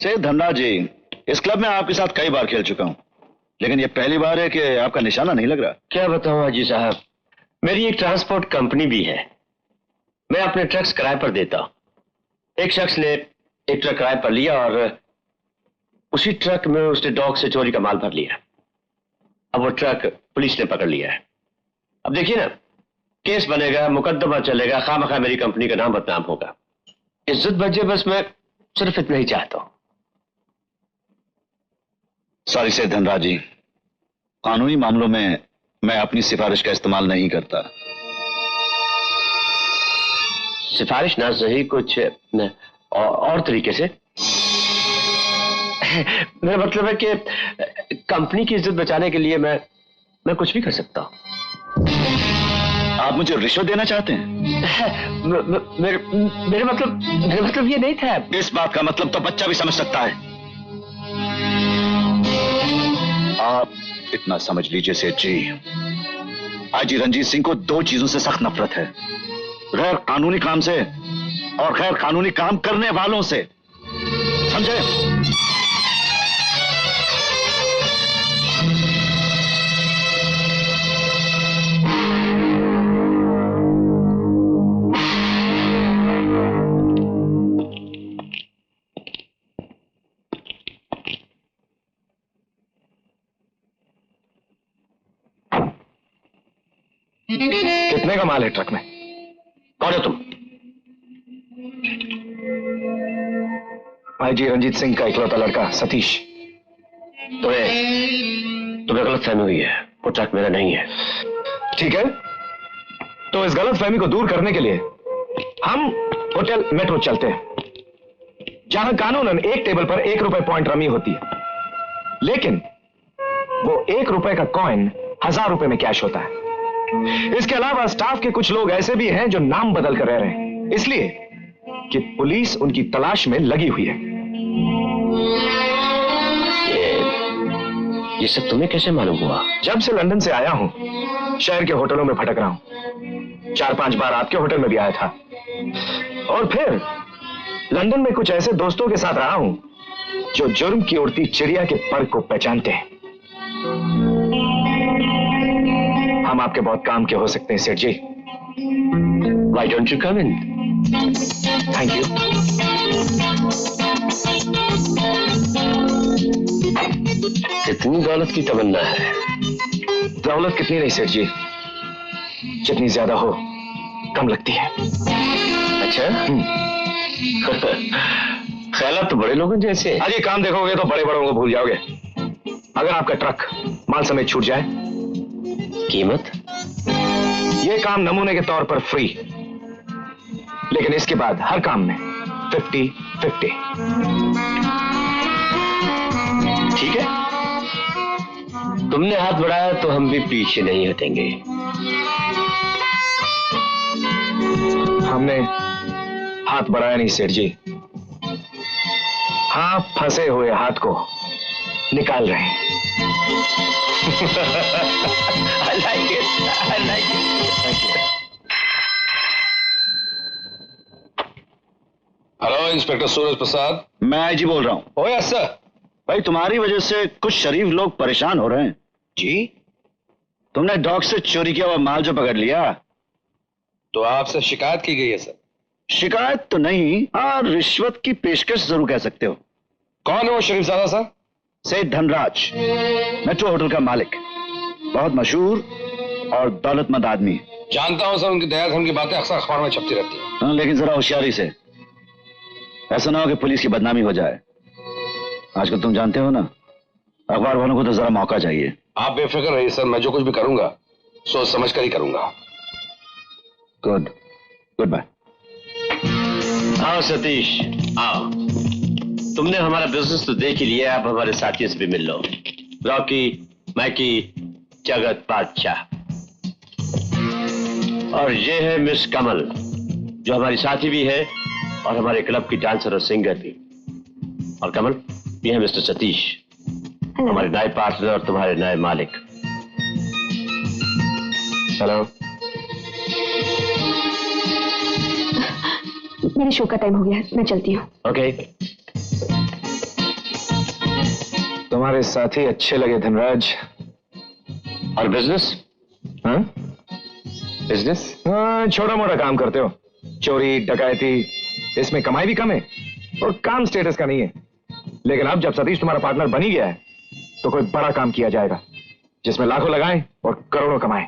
से धनराज जी, इस क्लब में आपके साथ कई बार खेल चुका हूं, लेकिन ये पहली बार है कि आपका निशाना नहीं लग रहा। क्या बताऊं हाजी साहब, मेरी एक ट्रांसपोर्ट कंपनी भी है। मैं अपने ट्रक्स किराए पर देता हूं। एक शख्स ने एक ट्रक किराए पर लिया और उसी ट्रक में उसने डॉग से चोरी का माल भर लिया। अब वो ट्रक पुलिस ने पकड़ लिया है। अब देखिए ना, केस बनेगा, मुकदमा चलेगा, खामखा मेरी कंपनी का नाम बदनाम होगा। इज्जत बचे, बस मैं सिर्फ इतना ही चाहता हूं। सॉरी से धनराज जी, कानूनी मामलों में मैं अपनी सिफारिश का इस्तेमाल नहीं करता। सिफारिश ना सही, कुछ और तरीके से। मेरा मतलब है कि कंपनी की इज्जत बचाने के लिए मैं कुछ भी कर सकता हूं। आप मुझे रिश्वत देना चाहते हैं? मेरे मतलब ये नहीं था। इस बात का मतलब तो बच्चा भी समझ सकता है। आप इतना समझ लीजिए सेठ जी, आईजी रंजीत सिंह को दो चीजों से सख्त नफरत है, गैर कानूनी काम से और गैर कानूनी काम करने वालों से। समझे? कितने का माल है ट्रक में? कौन हो तुम? आईजी रंजीत सिंह का इकलौता लड़का सतीश। तुम्हें गलतफहमी हुई है, वो ट्रक मेरा नहीं है। ठीक है, तो इस गलतफहमी को दूर करने के लिए हम होटल मेट्रो चलते हैं, जहां कानूनन एक टेबल पर 1 रुपए पॉइंट रमी होती है, लेकिन वो 1 रुपए का कॉइन 1000 रुपए में कैश होता है। इसके अलावा स्टाफ के कुछ लोग ऐसे भी हैं जो नाम बदल कर रह रहे हैं, इसलिए कि पुलिस उनकी तलाश में लगी हुई है। ये सब तुम्हें कैसे मालूम हुआ? जब से लंदन से आया हूं, शहर के होटलों में भटक रहा हूं। 4-5 बार आपके होटल में भी आया था, और फिर लंदन में कुछ ऐसे दोस्तों के साथ रहा हूं जो जुर्म की उड़ती चिड़िया के पर को पहचानते हैं। हम आपके बहुत काम के हो सकते हैं सेठ जी। Why don't you come in? Thank you. कितनी दौलत की तमन्ना है? दौलत कितनी नहीं सेठ जी, जितनी ज्यादा हो कम लगती है। अच्छा? ख्यालात तो बड़े लोगों जैसे। आज ये काम देखोगे तो बड़े बड़ों को भूल जाओगे। अगर आपका ट्रक माल समेत छूट जाए, कीमत? ये काम नमूने के तौर पर फ्री, लेकिन इसके बाद हर काम में 50-50। ठीक है, तुमने हाथ बढ़ाया तो हम भी पीछे नहीं हटेंगे। हमने हाथ बढ़ाया नहीं सेठ जी, हाँ फंसे हुए हाथ को निकाल रहे हैं। I like it. I like it. Thank you. Hello, inspector Suraj Prasad. मैं आईजी बोल रहा हूं। Oh yes sir. भाई, तुम्हारी वजह से कुछ शरीफ लोग परेशान हो रहे हैं। जी? तुमने डॉग से चोरी किया हुआ माल जो पकड़ लिया, तो आपसे शिकायत की गई है सर? शिकायत तो नहीं, हाँ रिश्वत की पेशकश जरूर कह सकते हो। कौन है वो शरीफजादा सर? सेठ धनराज, मेट्रो होटल का मालिक, बहुत मशहूर और दौलतमंद आदमी। जानता हूं सर, उनकी दया धर्म की बातें अक्सर अखबार में छपती रहती है। हाँ, लेकिन जरा होशियारी से, ऐसा ना हो कि पुलिस की बदनामी हो जाए। आजकल तुम जानते हो ना, अखबार वालों को तो जरा मौका चाहिए। आप बेफिक्र रहिए सर, मैं जो कुछ भी करूंगा सोच समझ कर ही करूंगा। Good bye. आओ सतीश, आओ। तुमने हमारा बिजनेस तो देख ही लिया, अब हमारे साथियों से भी मिल लो। रॉकी, मैकी, जगत बादशाह, और ये है मिस कमल, जो हमारी साथी भी है और हमारे क्लब की डांसर और सिंगर भी। और कमल, ये है मिस्टर सतीश, हमारे नए पार्टनर और तुम्हारे नए मालिक। हेलो। मेरे शो का टाइम हो गया है, मैं चलती हूँ। ओके। तुम्हारे साथी अच्छे लगे धनराज। और बिजनेस? हाँ? बिजनेस? हाँ, छोटा मोटा काम करते हो, चोरी डकैती, इसमें कमाई भी कम है और काम स्टेटस का नहीं है। लेकिन अब जब सतीश तुम्हारा पार्टनर बन ही गया है तो कोई बड़ा काम किया जाएगा जिसमें लाखों लगाएं और करोड़ों कमाएं।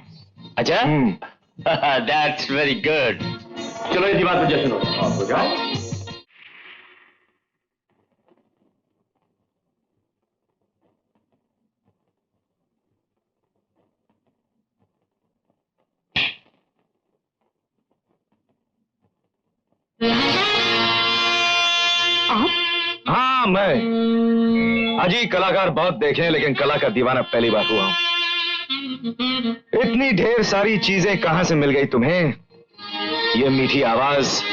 अच्छा, दैट्स वेरी गुड। चलो इसी बात पर जश्न हो जाओ। हाँ, मैं अजी कलाकार बहुत देखे हैं लेकिन कला का दीवाना पहली बार हुआ हूं। इतनी ढेर सारी चीजें कहां से मिल गई तुम्हें? ये मीठी आवाज,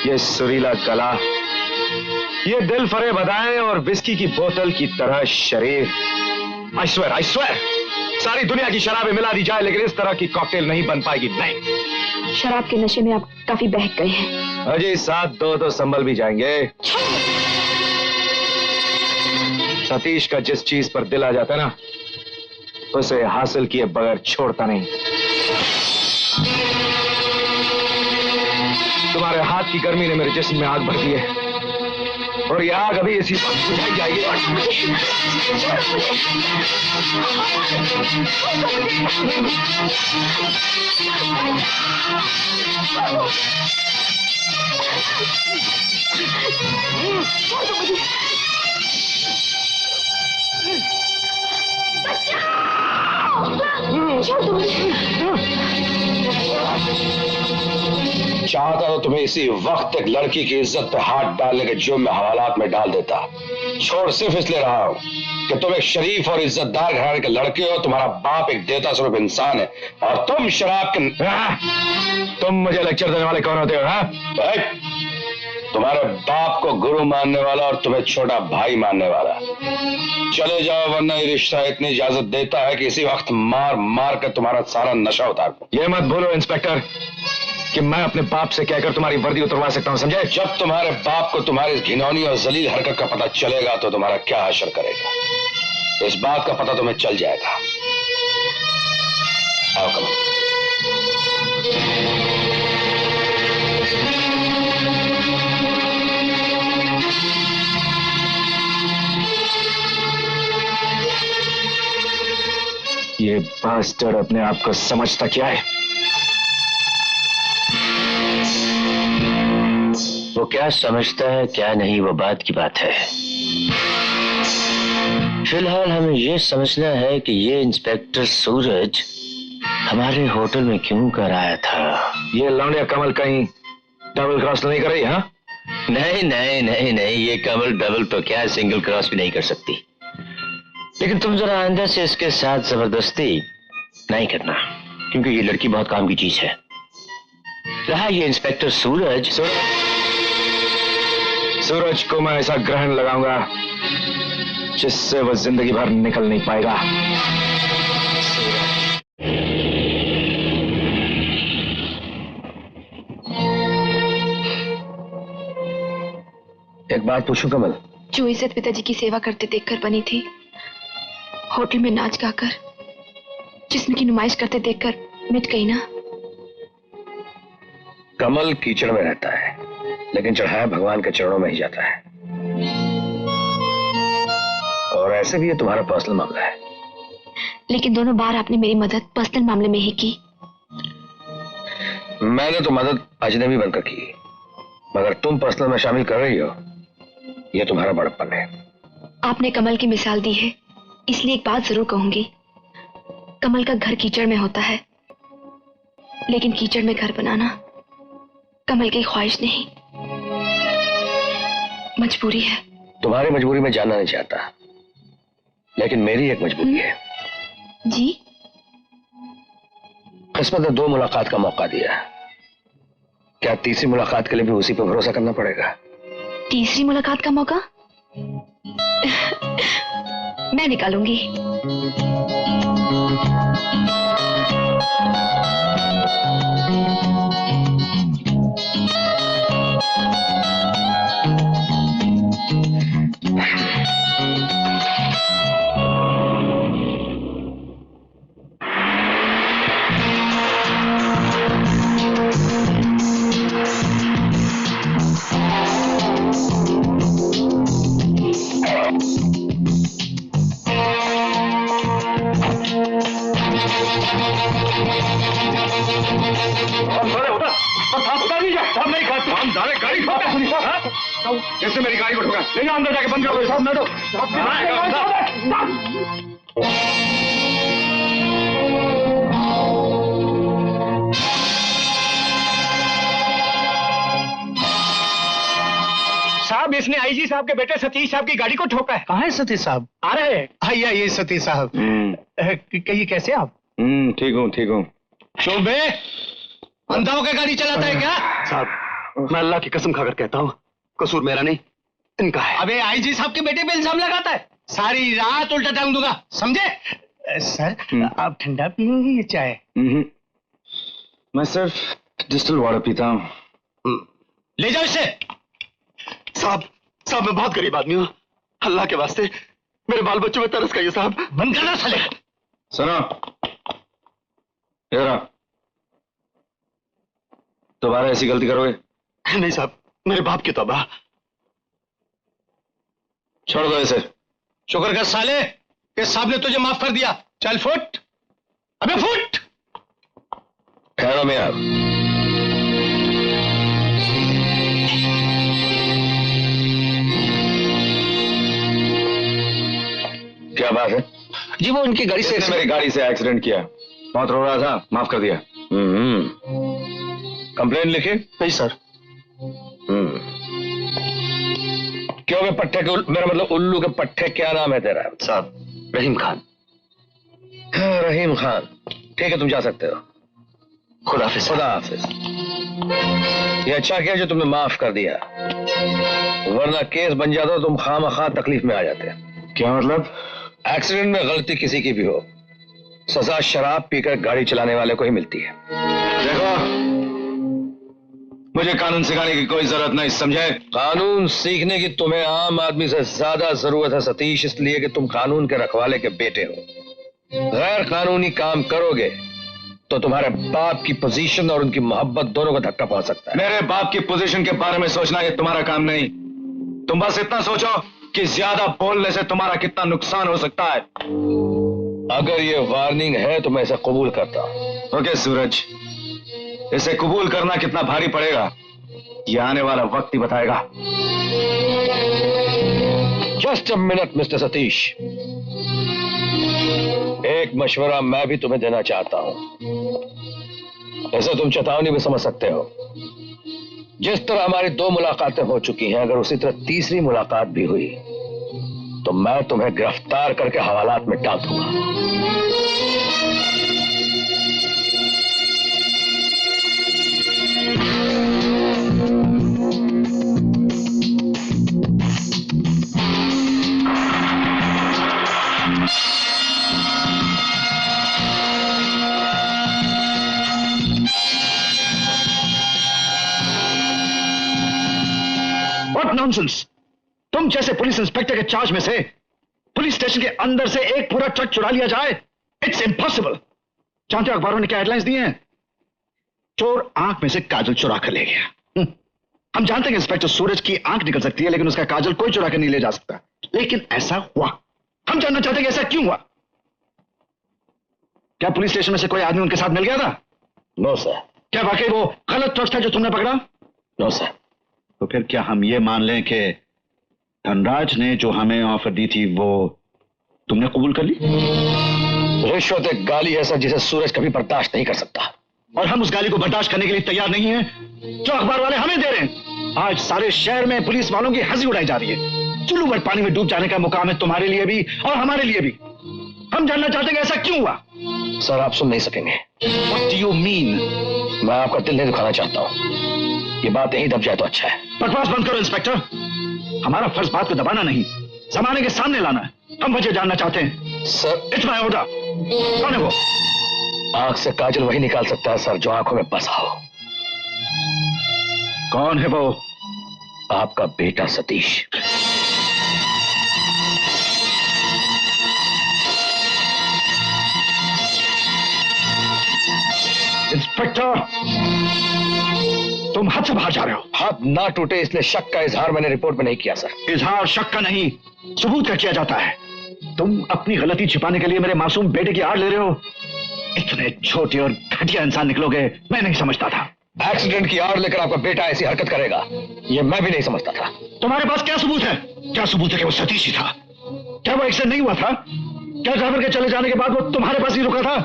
ये सुरीला गला, ये दिल फरे बदाएं और विस्की की बोतल की तरह शरीर। आई स्वेयर सारी दुनिया की शराबें मिला दी जाए लेकिन इस तरह की कॉकटेल नहीं बन पाएगी। नहीं, शराब के नशे में आप काफी बहक गए हैं। अजी साथ दो तो संभल भी जाएंगे। सतीश का जिस चीज पर दिल आ जाता है ना, उसे हासिल किए बगैर छोड़ता नहीं। तुम्हारे हाथ की गर्मी ने मेरे जिस्म में आग भर दी है और यह आग अभी इसी वक्त बुझाई जाएगी। चाहता तो तुम्हें इसी वक्त एक लड़की की इज्जत पे हाथ डालने के जुर्म में हवालात में डाल देता। छोड़ सिर्फ इसलिए रहा हूं कि तुम एक शरीफ और इज्जतदार घराने के लड़के हो, तुम्हारा बाप एक देवता स्वरूप इंसान है और तुम शराब के। तुम मुझे लेक्चर देने वाले कौन होते हो? भाई, तुम्हारे बाप को गुरु मानने वाला और तुम्हें छोटा भाई मानने वाला। चले जाओ वरना ये रिश्ता इतनी इजाजत देता है कि इसी वक्त मार मार कर तुम्हारा सारा नशा उतार दूं। ये मत भूलो इंस्पेक्टर कि मैं अपने बाप से कहकर तुम्हारी वर्दी उतरवा सकता हूं, समझे? जब तुम्हारे बाप को तुम्हारी घिनौनी और जलील हरकत का पता चलेगा तो तुम्हारा क्या हशर करेगा, इस बात का पता तुम्हें चल जाएगा। आओ कमल। ये बास्टर्ड अपने आप को समझता क्या है? वो क्या समझता है क्या नहीं, वो बात की बात है। फिलहाल हमें ये समझना है कि ये इंस्पेक्टर सूरज हमारे होटल में क्यों कर आया था। ये लौंडिया कमल कहीं डबल क्रॉस नहीं कर रही? हाँ, नहीं नहीं नहीं नहीं, ये कमल डबल तो क्या सिंगल क्रॉस भी नहीं कर सकती। लेकिन तुम जरा अंदर से इसके साथ जबरदस्ती नहीं करना क्योंकि ये लड़की बहुत काम की चीज है। रहा ये इंस्पेक्टर सूरज को मैं ऐसा ग्रहण लगाऊंगा जिससे वो जिंदगी भर निकल नहीं पाएगा। एक बात पूछूं कमल? जो इज्जत पिताजी की सेवा करते देखकर बनी थी, होटल में नाच गाकर जिस्म की नुमाइश करते देखकर मिट गई ना। कमल कीचड़ में रहता है लेकिन चढ़ाया भगवान के चरणों में ही जाता है। और ऐसे भी ये तुम्हारा पर्सनल मामला है। लेकिन दोनों बार आपने मेरी मदद पर्सनल मामले में ही की। मैंने तो मदद अजनबी बनकर की, मगर तुम पर्सनल में शामिल कर रही हो, ये तुम्हारा बड़प्पन है। आपने कमल की मिसाल दी है इसलिए एक बात जरूर कहूंगी। कमल का घर कीचड़ में होता है लेकिन कीचड़ में घर बनाना कमल की ख्वाहिश नहीं, मजबूरी है। तुम्हारी मजबूरी में जानना नहीं चाहता लेकिन मेरी एक मजबूरी है। जी? किस्मत ने 2 मुलाकात का मौका दिया, क्या तीसरी मुलाकात के लिए भी उसी पर भरोसा करना पड़ेगा? तीसरी मुलाकात का मौका मैं निकालूंगी। साहब नहीं खाते हम डायरेक्ट गाड़ी ठोका। कैसे मेरी गाड़ी को ठोका? ले जाओ अंदर जाके बंद करो साहब। मैं साहब इसने आईजी साहब के बेटे सतीश साहब की गाड़ी को ठोका है। कहाँ है सतीश साहब? आ रहे हैं। आइए आइए सतीश साहब। कहिए कैसे आप? ठीक हूँ ठीक हूँ। शोभे अंधा होकर गाड़ी चलाता है क्या? साहब मैं अल्लाह की कसम खाकर कहता हूँ कसूर मेरा नहीं इनका है। अबे आईजी साहब के बेटे पे इल्जाम लगाता है। सारी रात उल्टा टांग दूंगा समझे? सर आप ठंडा पियेंगे या चाय? मैं सिर्फ डिस्टिल वाटर पीता हूँ। ले जाओ इसे। साहब साहब मैं बहुत गरीब आदमी हूँ, अल्लाह के वास्ते मेरे बाल बच्चों में तरस खाइए साहब। बंद करना साले। सुनो इधर आओ। दोबारा ऐसी गलती करोगे? नहीं साहब मेरे बाप की तौबा। छोड़ दो इसे। शुक्र कर साले कि साहब ने तुझे माफ कर दिया। चल फुट। अबे फुट। ठहरो मैं आप। क्या बात है? जी वो उनकी गाड़ी से मेरी गाड़ी से एक्सीडेंट किया, बहुत रो रहा था, माफ कर दिया। कंप्लेन लिखी? नहीं सर। क्यों बे पट्टे के मेरा मतलब उल्लू के पट्टे, क्या नाम है तेरा? साहब रहीम खान। हाँ, रहीम खान। ठीक है तुम जा सकते हो। खुदा हाफिज। खुदा हाफिज। ये अच्छा किया जो तुमने माफ कर दिया, वरना केस बन जाता तो तुम खामखा तकलीफ में आ जाते। क्या मतलब? एक्सीडेंट में गलती किसी की भी हो, सजा शराब पीकर गाड़ी चलाने वाले को ही मिलती है। देखो मुझे कानून सिखाने की कोई जरूरत नहीं, समझे? कानून सीखने की तुम्हें आम आदमी से ज्यादा जरूरत है सतीश, इसलिए कि तुम कानून के रखवाले के बेटे हो। गैर कानूनी काम करोगे तो तुम्हारे बाप की पोजीशन और उनकी मोहब्बत दोनों को धक्का पहुंच सकता है। मेरे बाप की पोजीशन के बारे में सोचना ये तुम्हारा काम नहीं। तुम बस इतना सोचो कि ज्यादा बोलने से तुम्हारा कितना नुकसान हो सकता है। अगर ये वार्निंग है तो मैं इसे कबूल करता हूं। ओके सूरज, इसे कबूल करना कितना भारी पड़ेगा ये आने वाला वक्त ही बताएगा। Just a minute mister Satish, एक मशवरा मैं भी तुम्हें देना चाहता हूं। ऐसे तुम चेतावनी भी समझ सकते हो। जिस तरह हमारी 2 मुलाकातें हो चुकी हैं, अगर उसी तरह तीसरी मुलाकात भी हुई तो मैं तुम्हें गिरफ्तार करके हवालात में डाल दूंगा। What nonsense! तुम जैसे पुलिस इंस्पेक्टर के चार्ज में से पुलिस स्टेशन के अंदर से एक पूरा ट्रक चुरा लिया जाए, इट्स इम्पॉसिबल। जानते हो अखबारों ने क्या हेडलाइंस दी हैं? चोर आंख में से काजल चुरा कर ले गया। हम जानते हैं कि इंस्पेक्टर सूरज की आंख निकल सकती है, लेकिन उसका काजल कोई चुरा कर नहीं ले जा सकता। लेकिन ऐसा हुआ। हम जानना चाहते हैं कि ऐसा क्यों हुआ। क्या पुलिस स्टेशन में से कोई आदमी उनके साथ मिल गया था? No sir. क्या वाकई वो गलत ट्रक था जो तुमने पकड़ा? No sir. तो फिर क्या हम ये मान लें कि धनराज ने जो हमें ऑफर दी थी वो तुमने कबूल कर ली? रिश्वत एक गाली है सर जिसे सूरज कभी बर्दाश्त नहीं कर सकता। और हम उस गाली को बर्दाश्त करने के लिए तैयार नहीं हैं जो अखबार वाले हमें दे रहे हैं। आज सारे शहर में पुलिस वालों की हंसी उड़ाई जा रही है। चुल्लू भर पानी में डूब जाने का मुकाम है तुम्हारे लिए भी और हमारे लिए भी। हम जानना चाहते हैं कि ऐसा क्यों हुआ। सर आप सुन नहीं सकेंगे। What do you mean? मैं आपका दिल नहीं दुखाना चाहता हूं, ये बात यहीं दब जाए तो अच्छा है। बकवास बंद करो इंस्पेक्टर। हमारा फर्ज बात को दबाना नहीं, जमाने के सामने लाना है। हम वजह जानना चाहते हैं। Sir it's my order. कौन है वो? आंख से काजल वही निकाल सकता है सर जो आंखों में बसा हो। कौन है वो? आपका बेटा सतीश। इंस्पेक्टर तुम हद से बाहर जा रहे हो। हाथ ना टूटे इसलिए शक का इजहार मैंने रिपोर्ट में नहीं किया सर। इजहार शक का नहीं, सबूत का किया जाता है। तुम अपनी गलती छिपाने के लिए मेरे मासूम बेटे की आड़ ले रहे हो। इतने छोटे और घटिया इंसान निकलोगे मैं नहीं समझता था। एक्सीडेंट की आड़ लेकर आपका बेटा ऐसी हरकत करेगा ये मैं भी नहीं समझता था। तुम्हारे पास क्या सबूत है? क्या सबूत है कि वो सतीश ही था? क्या वो एक्सीडेंट नहीं हुआ था? क्या ड्राइवर के चले जाने के बाद वो तुम्हारे पास ही रुका था?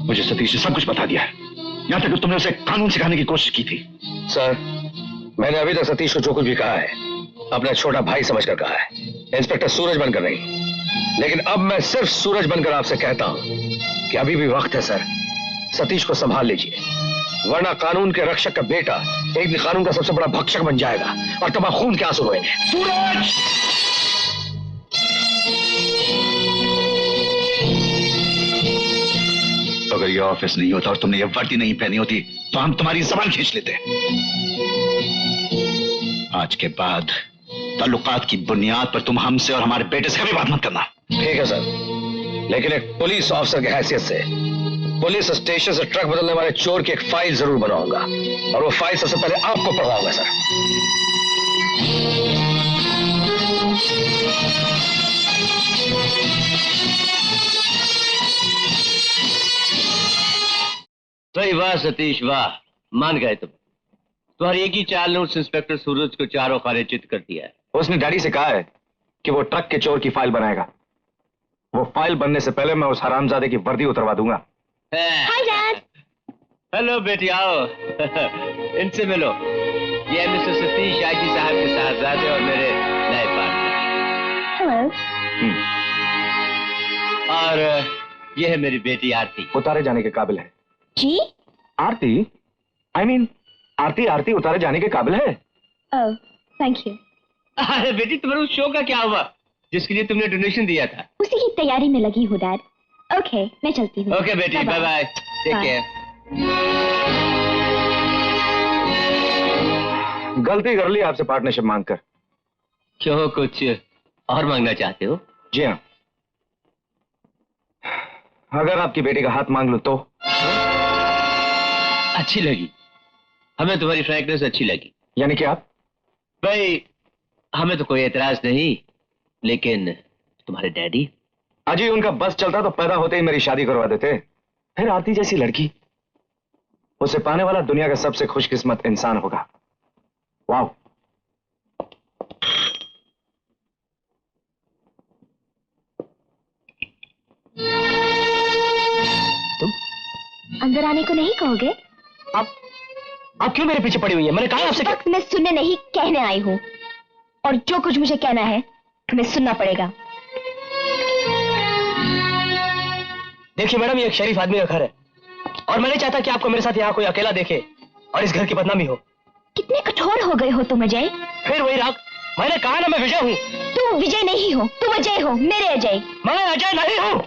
मुझे सतीश ने सब कुछ बता दिया है, यहां तक कि तुमने उसे कानून सिखाने की कोशिश की थी। सर, मैंने अभी तक सतीश को जो कुछ भी कहा है अपना छोटा भाई समझकर कहा है, इंस्पेक्टर सूरज बनकर नहीं। लेकिन अब मैं सिर्फ सूरज बनकर आपसे कहता हूं कि अभी भी वक्त है सर, सतीश को संभाल लीजिए, वरना कानून के रक्षक का बेटा एक दिन कानून का सबसे बड़ा भक्षक बन जाएगा और तब खून के आंसू रोएंगे। सूरज! अगर ये ऑफिस नहीं होता और तुमने ये वर्दी नहीं पहनी होती तो हम तुम्हारी जबान खींच लेते। आज के बाद ताल्लुकात की बुनियाद पर तुम हमसे और हमारे बेटे से कभी बात मत करना। ठीक है सर, लेकिन एक पुलिस ऑफिसर की हैसियत से पुलिस स्टेशन से ट्रक बदलने वाले चोर की एक फाइल जरूर बनाऊंगा और वो फाइल सबसे पहले आपको पढ़वाऊंगा सर। सही, वाह सतीश वाह, मान गए तुम। तुम्हारी एक ही चाल ने उस इंस्पेक्टर सूरज को चारों खाने चित कर दिया है। उसने डैडी से कहा है कि वो ट्रक के चोर की फाइल बनाएगा। वो फाइल बनने से पहले मैं उस हरामजादे की वर्दी उतरवा दूंगा। Hi dad. हेलो बेटी, आओ इनसे मिलो। ये है मिस्टर सतीश आईजी साहब के साहबजादे और मेरे नए पार्टनर। हेलो। और ये है मेरी बेटी आरती। उतारे जाने के काबिल है। जी? आरती? I mean, आरती उतारे जाने के काबिल है। ओह, थैंक यू। अरे बेटी, तुम्हारे उस शो का क्या हुआ जिसके लिए तुमने डोनेशन दिया था? उसी की तैयारी में लगी हूँ डैड। ओके, मैं चलती हूँ। ओके बेटी, बाय बाय, टेक केयर। गलती कर ली आपसे पार्टनरशिप मांगकर। क्यों, कुछ और मांगना चाहते हो? जी हाँ, अगर आपकी बेटी का हाथ मांग लूं तो? अच्छी लगी हमें, तुम्हारी फ्रैंकनेस अच्छी लगी। यानी कि आप? भाई, हमें तो कोई एतराज नहीं, लेकिन तुम्हारे डैडी? अजी, उनका बस चलता तो पैदा होते ही मेरी शादी करवा देते। फिर आरती जैसी लड़की, उसे पाने वाला दुनिया का सबसे खुशकिस्मत इंसान होगा। वाह। तुम अंदर आने को नहीं कहोगे? आप क्यों मेरे पीछे पड़ी हुई है? मैंने कहा आपसे। वक्त मैं सुनने नहीं कहने आई हूँ, और जो कुछ मुझे कहना है तुम्हें सुनना पड़ेगा। देखिए मैडम, ये एक शरीफ आदमी का घर है और मैं नहीं चाहता कि आपको मेरे साथ यहाँ कोई अकेला देखे और इस घर की बदनामी हो। कितने कठोर हो गए हो तुम अजय। फिर वही राग, मैंने कहा ना मैं विजय हूँ। तुम विजय नहीं हो, तुम अजय हो, मेरे अजय। मैं अजय नहीं हूँ।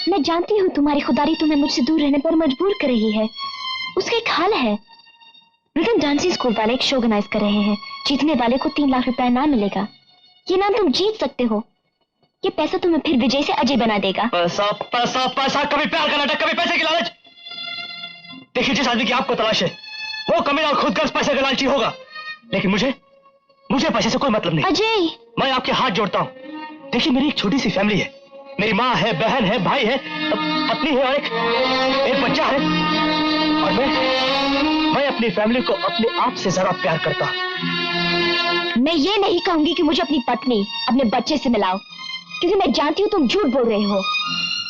मैं जानती हूँ तुम्हारी खुदारी तुम्हें मुझसे दूर रहने पर मजबूर कर रही है। उसका एक हाल है। रिदम डांसिंग स्कूल वाले एक शो ऑर्गेनाइज कर रहे हैं, जीतने वाले को 3 लाख रुपए इनाम मिलेगा। ये नाम तुम जीत सकते हो। ये पैसा तुम्हें फिर विजय से अजय बना देगा। पैसा पैसा पैसा, कभी प्यार का नाटक, कभी पैसे की लालच। देखिए, जिस आदमी की आपको तलाश है वो कमीना और खुदगर्ज पैसे का लालची होगा, लेकिन मुझे पैसे से कोई मतलब नहीं। अजय, मैं आपके हाथ जोड़ता हूँ। देखिए, मेरी एक छोटी सी फैमिली है। मेरी माँ है, बहन है, भाई है, पत्नी है और एक बच्चा है। और मैं अपनी फैमिली को अपने आप से ज्यादा प्यार करता हूँ। मैं ये नहीं कहूंगी कि मुझे अपनी पत्नी अपने बच्चे से मिलाओ, क्योंकि मैं जानती हूँ तुम झूठ बोल रहे हो।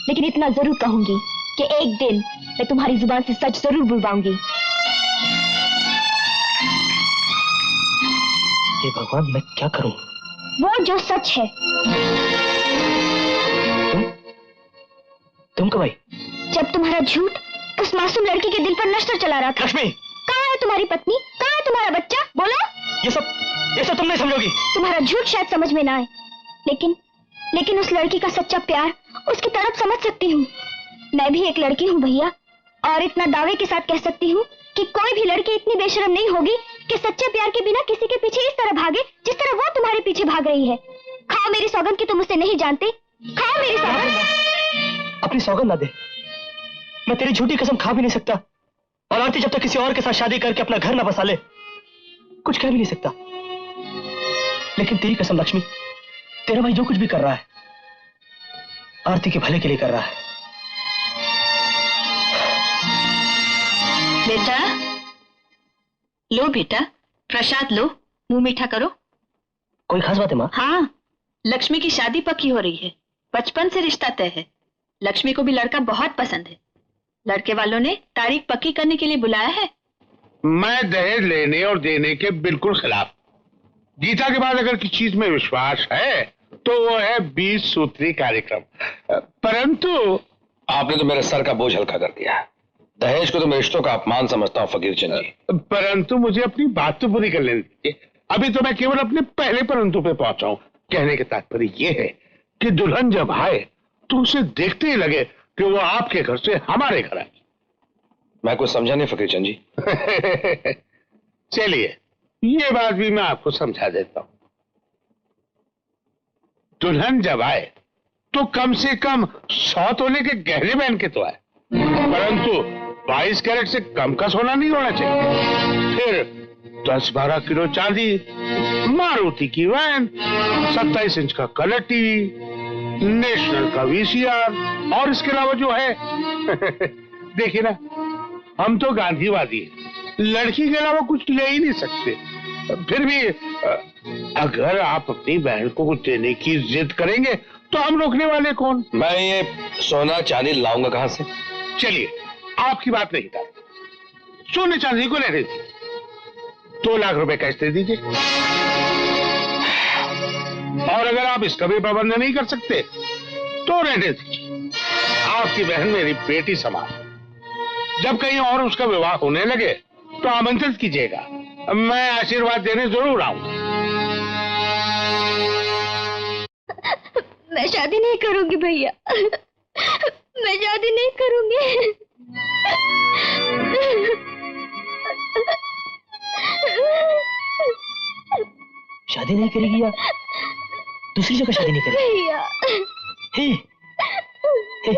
लेकिन इतना जरूर कहूंगी कि एक दिन मैं तुम्हारी जुबान से सच जरूर बुलवाऊंगी। हे भगवान, मैं क्या करूं? वो जो सच है। तुम कब आई? जब तुम्हारा झूठ उस मासूम लड़की के दिल पर नशा चला रहा था। लक्ष्मी, कहाँ है तुम्हारी पत्नी? कहाँ है तुम्हारा बच्चा? बोलो। ये सब तुम नहीं समझोगी। तुम्हारा झूठ शायद समझ में ना आए, लेकिन उस लड़की का सच्चा प्यार, उसकी तरफ समझ सकती हूँ। मैं भी एक लड़की हूँ भैया, और इतना दावे के साथ कह सकती हूँ कि कोई भी लड़की इतनी बेशर्म नहीं होगी कि सच्चे प्यार के बिना किसी के पीछे इस तरह भागे जिस तरह वो तुम्हारे पीछे भाग रही है। खाओ मेरी सौगंध की तुम उसे नहीं जानते। खाओ मेरी सौगंध। अपनी सौगंध ना दे, मैं तेरी झूठी कसम खा भी नहीं सकता। और आरती जब तक किसी और के साथ शादी करके अपना घर ना बसा ले, कुछ कह भी नहीं सकता। लेकिन तेरी कसम लक्ष्मी, तेरा भाई जो कुछ भी कर रहा है, आरती के भले के लिए कर रहा है। बेटा लो, बेटा प्रसाद लो, मुंह मीठा करो। कोई खास बात है माँ? हाँ, लक्ष्मी की शादी पक्की हो रही है, बचपन से रिश्ता तय है। लक्ष्मी को भी लड़का बहुत पसंद है। लड़के वालों ने तारीख पक्की करने के लिए बुलाया है। मैं दहेज लेने और देने के बिल्कुल खिलाफ। गीता के बाद अगर किसी चीज में विश्वास है तो वो है 20 सूत्री कार्यक्रम। परंतु आपने तो मेरे सर का बोझ हल्का कर दिया। दहेज को तो मैं रिश्तों का अपमान समझता हूँ फकीर चंद जी। परंतु मुझे अपनी बात तो पूरी कर लेनी चाहिए। अभी तो मैं केवल अपने पहले परंतु पे पहुंचा हूं। कहने के तात्पर्य ये है कि दुल्हन जब आए तो उसे देखते ही लगे कि वो आपके घर से हमारे घर आए। मैं कुछ समझा नहीं फकीर चंद जी। चलिए ये बात भी मैं आपको समझा देता हूं। दुल्हन जब आए तो कम से कम 100 तोले के गहने पहन के तो आए, परंतु 22 कैरेट से कम का सोना नहीं होना चाहिए। फिर 10-12 किलो चांदी, मारुति की वैन, 27 इंच का कलर टीवी, नेशनल का वीसीआर और इसके अलावा जो है देखिए ना, हम तो गांधीवादी हैं, लड़की के अलावा कुछ ले ही नहीं सकते। फिर भी अगर आप अपनी बहन को कुछ देने की जिद करेंगे तो हम रोकने वाले कौन? मैं ये सोना चांदी लाऊंगा कहां से? चलिए आपकी बात नहीं था, सोने चांदी को रहने दीजिए, 2 लाख रुपए कैश दे दीजिए। और अगर आप इसका भी प्रबंध नहीं कर सकते तो रहने दीजिए। आपकी बहन मेरी बेटी समान, जब कहीं और उसका विवाह होने लगे तो आमंत्रित कीजिएगा, मैं आशीर्वाद देने जरूर आऊंगा। मैं शादी नहीं करूंगी भैया, मैं शादी नहीं करूंगी। शादी नहीं करेगी या दूसरी जगह शादी नहीं करेगी? भैया हे,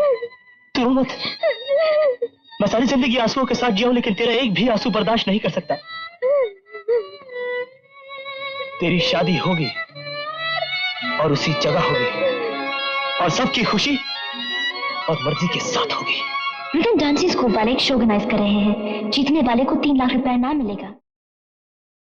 तू रो मत। मैं सारी जिंदगी आंसुओं के साथ जिया हूं, लेकिन तेरा एक भी आंसू बर्दाश्त नहीं कर सकता। तेरी शादी होगी और उसी जगह होगी और सबकी खुशी और मर्जी के साथ होगी। रिटर्न डांसेस ग्रुप वाले एक शो ऑर्गेनाइज कर रहे हैं। जीतने वाले को 3 लाख रुपए इनाम मिलेगा।